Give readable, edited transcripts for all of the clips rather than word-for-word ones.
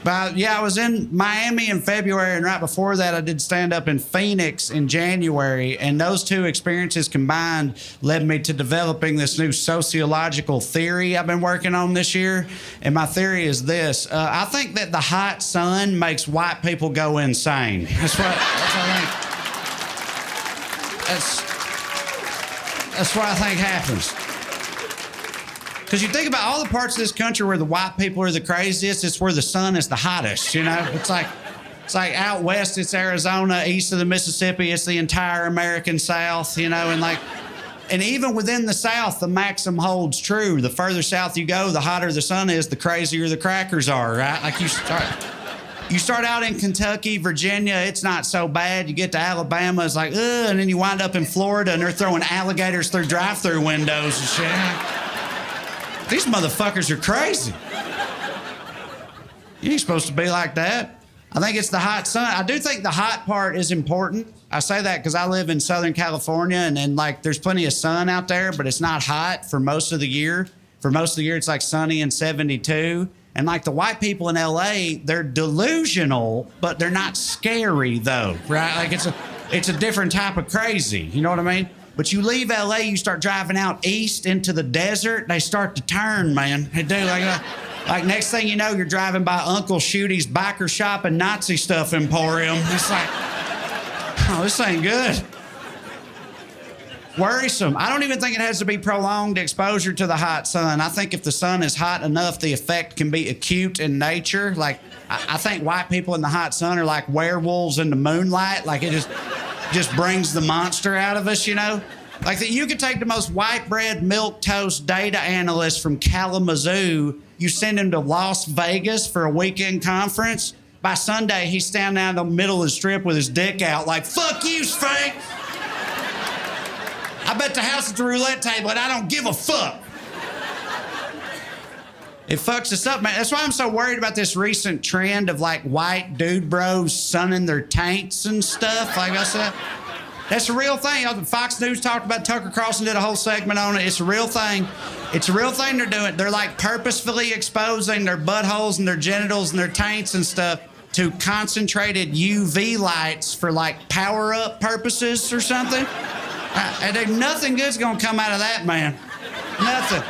But yeah, I was in Miami in February, and right before that, I did stand up in Phoenix in January. And those two experiences combined led me to developing this new sociological theory I've been working on this year. And my theory is this: I think that the hot sun makes white people go insane. That's what I think. That's what I think happens. Because you think about all the parts of this country where the white people are the craziest, it's where the sun is the hottest, you know? It's like out west, it's Arizona, east of the Mississippi, it's the entire American South, you know? And even within the South, the maxim holds true. The further south you go, the hotter the sun is, the crazier the crackers are, right? Like you start out in Kentucky, Virginia, it's not so bad. You get to Alabama, it's like, ugh, and then you wind up in Florida and they're throwing alligators through drive-through windows and shit. These motherfuckers are crazy. You ain't supposed to be like that. I think it's the hot sun. I do think the hot part is important. I say that because I live in Southern California and like there's plenty of sun out there, but it's not hot for most of the year. For most of the year, it's like sunny and 72. And like the white people in LA, they're delusional, but they're not scary though, right? Like it's a different type of crazy. You know what I mean? But you leave LA, you start driving out east into the desert, they start to turn, man. They do. Like next thing you know, you're driving by Uncle Shooty's biker shop and Nazi stuff emporium. It's like, oh, this ain't good. Worrisome. I don't even think it has to be prolonged exposure to the hot sun. I think if the sun is hot enough, the effect can be acute in nature. Like, I think white people in the hot sun are like werewolves in the moonlight. Like, it just brings the monster out of us, you know? Like that you could take the most white bread, milk toast data analyst from Kalamazoo, you send him to Las Vegas for a weekend conference. By Sunday, he's standing out in the middle of the strip with his dick out like, fuck you, Sphinx. I bet the house is the roulette table and I don't give a fuck. It fucks us up, man. That's why I'm so worried about this recent trend of like white dude bros sunning their taints and stuff. Like I said, that's a real thing. Fox News talked about Tucker Carlson, did a whole segment on it. It's a real thing. It's a real thing they're doing. They're like purposefully exposing their buttholes and their genitals and their taints and stuff to concentrated UV lights for like power-up purposes or something. And nothing good's gonna come out of that, man. Nothing.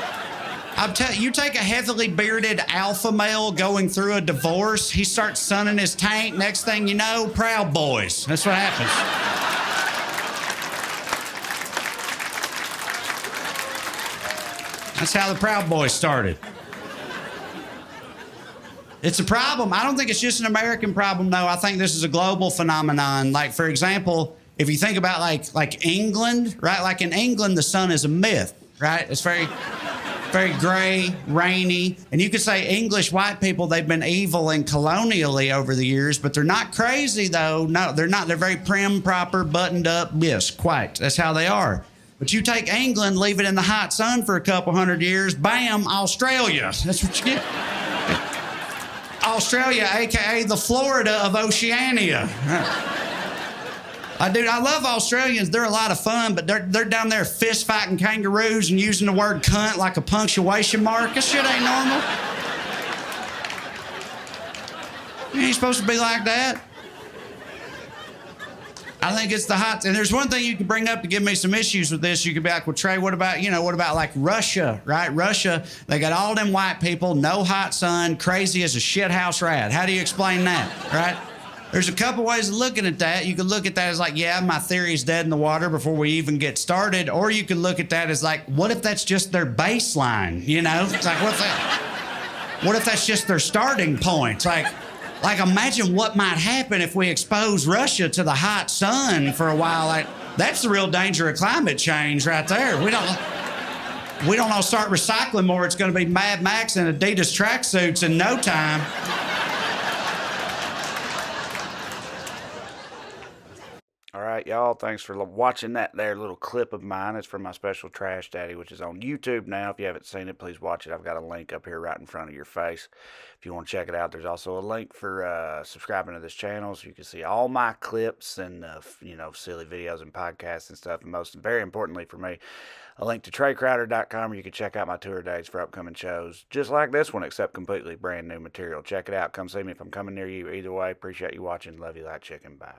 I'll tell you, you take a heavily bearded alpha male going through a divorce, he starts sunning his taint, next thing you know, Proud Boys. That's what happens. That's how the Proud Boys started. It's a problem. I don't think it's just an American problem, though. I think this is a global phenomenon. Like, for example, if you think about like England, right? Like in England, the sun is a myth, right? It's very gray, rainy. And you could say English white people, they've been evil and colonially over the years, but they're not crazy, though. No, they're not. They're very prim, proper, buttoned up. Yes, quite. That's how they are. But you take England, leave it in the hot sun for a couple hundred years, bam, Australia. That's what you get. Australia, a.k.a. the Florida of Oceania. I love Australians. They're a lot of fun, but they're down there fist fighting kangaroos and using the word cunt like a punctuation mark. This shit ain't normal. You ain't supposed to be like that. I think it's the hot. And there's one thing you could bring up to give me some issues with this. You could be like, well, Trae, what about like Russia, right? Russia, they got all them white people, no hot sun, crazy as a shithouse rat. How do you explain that, right? There's a couple ways of looking at that. You could look at that as like, yeah, my theory's dead in the water before we even get started. Or you could look at that as like, what if that's just their baseline, you know? It's like, what if that's just their starting point? Like imagine what might happen if we expose Russia to the hot sun for a while. Like, that's the real danger of climate change right there. We don't all start recycling more. It's going to be Mad Max and Adidas tracksuits in no time. All right. right, y'all. Thanks for watching that there little clip of mine. It's from my special Trash Daddy, which is on YouTube now. If you haven't seen it, please watch it. I've got a link up here right in front of your face. If you want to check it out, there's also a link for subscribing to this channel so you can see all my clips and, silly videos and podcasts and stuff. And very importantly for me, a link to TraeCrowder.com where you can check out my tour dates for upcoming shows, just like this one, except completely brand new material. Check it out. Come see me if I'm coming near you. Either way, appreciate you watching. Love you like chicken. Bye.